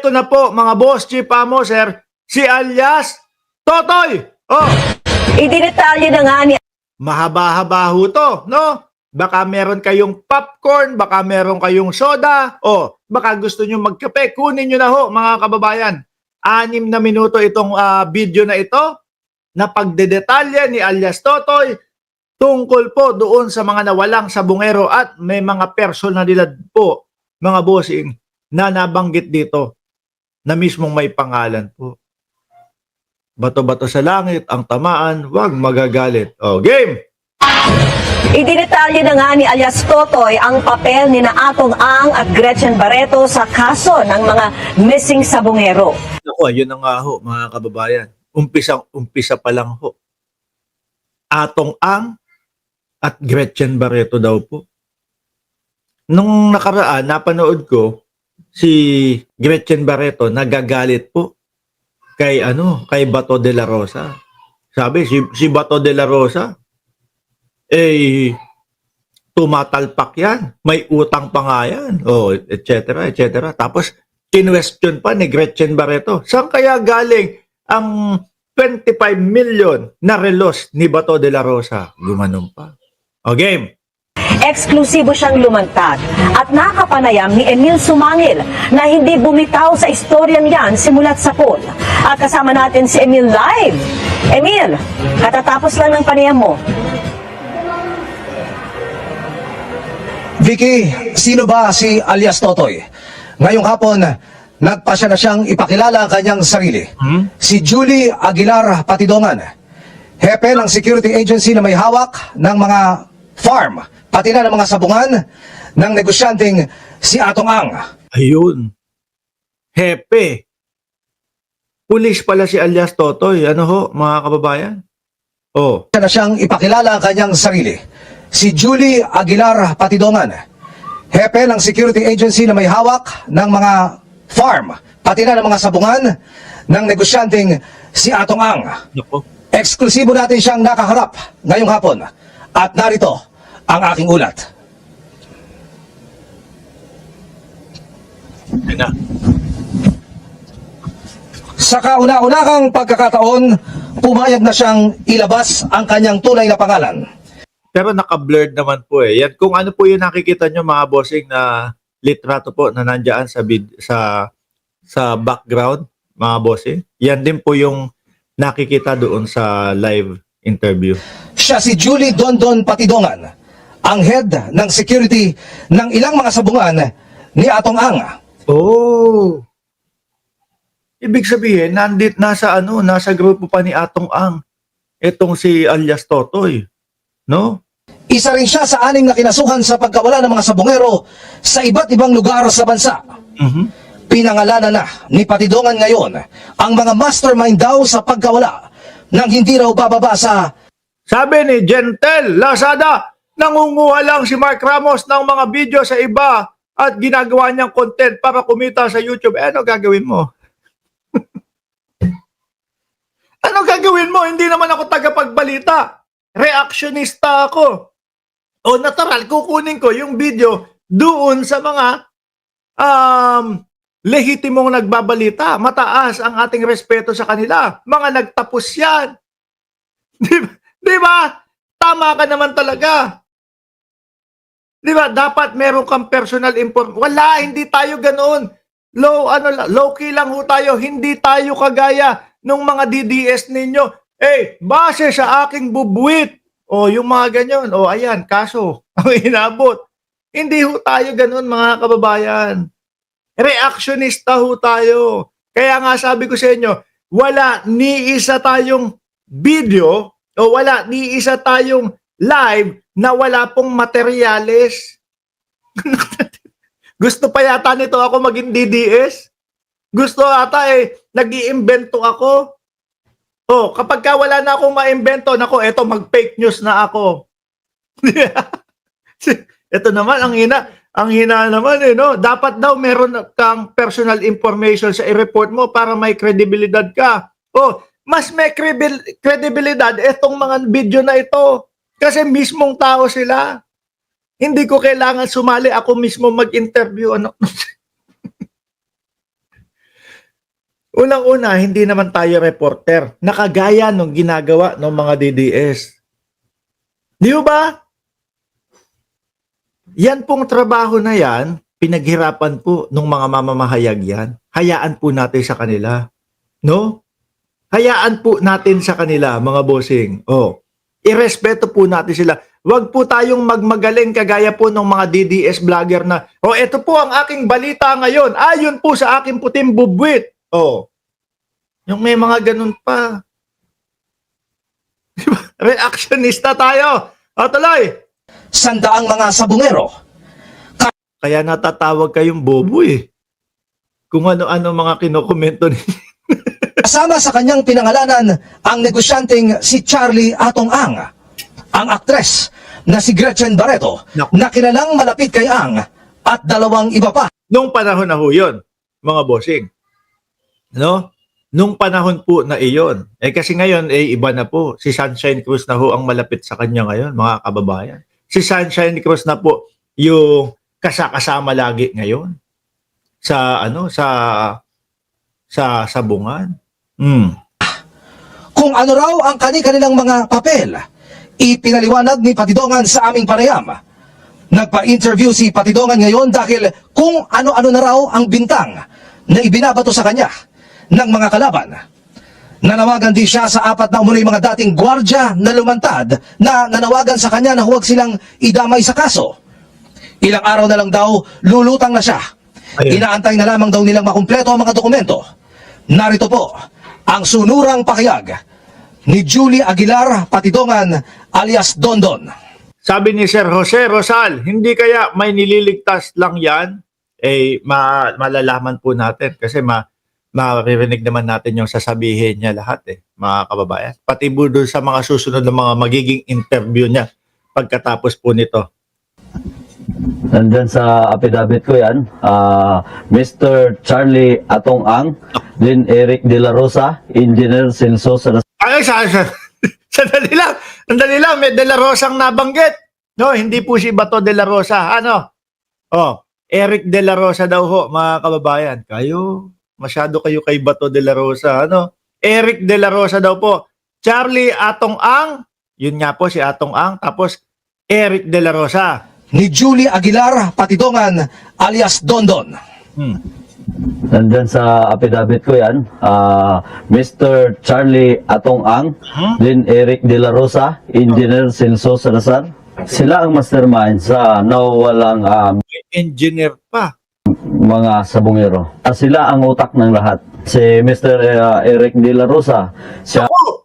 Eto na po mga boss, Chief Amoser, si alias Totoy. Oh, Idinetalye na nga ni mahaba-haba ho to, no? Baka meron kayong popcorn, baka meron kayong soda, o baka gusto nyo magkape, kunin nyo na ho mga kababayan. 6 na minuto itong video na ito na pagdedetalye ni alias Totoy tungkol po doon sa mga nawalang sabungero at may mga personalidad po, mga bossing, na nabanggit dito na mismong may pangalan po. Bato-bato sa langit, ang tamaan, wag magagalit. O, game! Idinetalye na nga ni alias Totoy ang papel ni na Atong Ang at Gretchen Barreto sa kaso ng mga missing sabungero. Ako, ayun na nga ho, mga kababayan. Umpisa pa lang ho. Atong Ang at Gretchen Barreto daw po. Nung nakaraan, napanood ko si Gretchen Barreto nagagalit po kay Bato de la Rosa. Sabi, si Bato de la Rosa, tumatalpak yan. May utang pa nga yan. O, et cetera. Tapos, kinwestiyon pa ni Gretchen Barreto. Saan kaya galing ang 25 million na relos ni Bato de la Rosa? Gumanon pa. O, game. Eksklusibo siyang lumantad at nakapanayam ni Emil Sumangil na hindi bumitaw sa istoryang yan simula't sapol. At kasama natin si Emil live. Emil, katatapos lang ng panayam mo. Vicky, sino ba si alias Totoy? Ngayong hapon, nagpasya na siyang ipakilala ang kanyang sarili. Si Julie Aguilar Patidongan, hepe ng security agency na may hawak ng mga farm, pati na ng mga sabungan ng negosyanteng si Atong Ang. Ayun. Hepe. Pulis pala si alias Totoy. Ano ho, mga kababayan? Oh. Siya na siyang ipakilala ang kanyang sarili. Si Julie Aguilar Patidongan, hepe ng security agency na may hawak ng mga farm, pati na ng mga sabungan ng negosyanteng si Atong Ang. Naku. Eksklusibo natin siyang nakaharap ngayong hapon. At narito ang aking ulat. Yan na. Sa kauna-unahang pagkakataon, pumayag na siyang ilabas ang kanyang tunay na pangalan. Pero naka-blurred naman po eh. Yan, kung ano po yung nakikita nyo mga bossing na litrato po na nandiyan sa background, mga bossing. Yan din po yung nakikita doon sa live interview. Siya si Julie Dondon Patidongan, ang head ng security ng ilang mga sabungan ni Atong Ang. Oh! Ibig sabihin, nasa grupo pa ni Atong Ang. Itong si alias Totoy. No? Isa rin siya sa 6 na kinasuhan sa pagkawala ng mga sabungero sa iba't ibang lugar sa bansa. Pinangalanan na ni Patidongan ngayon ang mga mastermind daw sa pagkawala nang hindi raw bababa sa... Sabi ni Gentel Lazada, nangunguha lang si Mark Ramos ng mga video sa iba at ginagawa niyang content para kumita sa YouTube. Ano gagawin mo? Ano gagawin mo? Hindi naman ako tagapagbalita. Reactionista ako. O natural, kukunin ko yung video doon sa mga lehitimong nagbabalita. Mataas ang ating respeto sa kanila. Mga nagtapos yan. Di ba? Tama ka naman talaga. Di ba? Dapat meron kang personal information. Wala, hindi tayo ganoon. Low key lang ho tayo. Hindi tayo kagaya nung mga DDS ninyo. Base sa aking bubwit. O, yung mga ganyan. O, ayan, kaso. Ang inabot. Hindi ho tayo ganoon, mga kababayan. Reactionista ho tayo. Kaya nga sabi ko sa inyo, wala ni isa tayong video o wala ni isa tayong live na wala pong materyales. Gusto pa yata nito ako maging DDS? Gusto ata nag-iimbento ako? Oh, kapag ka wala na akong maimbento, nako, eto mag-fake news na ako. Ito naman ang hina naman no. Dapat daw meron kang personal information sa i-report mo para may kredibilidad ka. Oh, mas may kredibilidad itong mga video na ito kasi mismong tao sila. Hindi ko kailangan sumali ako mismo mag-interview. Ano? Unang-una, hindi naman tayo reporter. Nakagaya nung ginagawa ng mga DDS. Di ba? Yan pong trabaho na yan, pinaghirapan po ng mga mamamahayag yan. Hayaan po natin sa kanila. No? Hayaan po natin sa kanila, mga bossing. Oh, irespeto po natin sila. Huwag po tayong magmagaling kagaya po ng mga DDS vlogger na, oh, ito po ang aking balita ngayon. Ayon po sa aking puting bubwit. Oh, yung may mga ganun pa. Diba? Reactionista tayo. O, tuloy. Sandaang mga sabungero, Kaya natatawag kayong bobo eh. Kung ano-ano mga kinokomento ninyo. kasama sa kanyang pinangalanan ang negosyanteng si Charlie Atong Ang, ang aktres na si Gretchen Barreto Naku. na kilalang malapit kay Ang at dalawang iba pa. Nung panahon na ho yun, mga bossing. No? Nung panahon po na iyon. Eh kasi ngayon, iba na po. Si Sunshine Cruz na ho ang malapit sa kanya ngayon, mga kababayan. Si Sunshine Cruz na po yung kasama lagi ngayon sa sa sabungan. Kung ano raw ang kanilang mga papel, ipinaliwanag ni Patidongan sa aming panayam. Nagpa-interview si Patidongan ngayon dahil kung ano-ano na raw ang bintang na ibinabato sa kanya ng mga kalaban. Nanawagan din siya sa apat na umunoy mga dating gwardya na lumantad na nanawagan sa kanya na huwag silang idamay sa kaso. Ilang araw na lang daw, lulutang na siya. Ayun. Inaantay na lamang daw nilang makumpleto ang mga dokumento. Narito po ang sunurang pakayag ni Julie Aguilar Patidongan alias Dondon. Sabi ni Sir Jose Rosal, hindi kaya may nililigtas lang yan? Malalaman po natin kasi maririnig naman natin yung sasabihin niya lahat mga kababayan. Pati po doon sa mga susunod na mga magiging interview niya pagkatapos po nito. Nandyan sa affidavit ko yan, Mr. Charlie Atong Ang, din Eric De La Rosa, Engineer Celso Salazar. Sandali lang, may De La Rosang nabanggit. No, hindi po si Bato De La Rosa. Ano? Oh, Eric De La Rosa daw ho, mga kababayan. Masyado kayo kay Bato De La Rosa. Ano? Eric De La Rosa daw po. Charlie Atong Ang, yun nga po si Atong Ang, tapos Eric De La Rosa. Ni Julie Aguilar Patidongan alias Dondon. Nandyan sa affidavit ko yan, Mr. Charlie Atong Ang, din Eric De La Rosa, Engineer Celso Salazar. Sila ang mastermind sa nawawalang Engineer pa. mga sabungero. Sila ang utak ng lahat. Si Mr. Eric De La Rosa, siya Ako,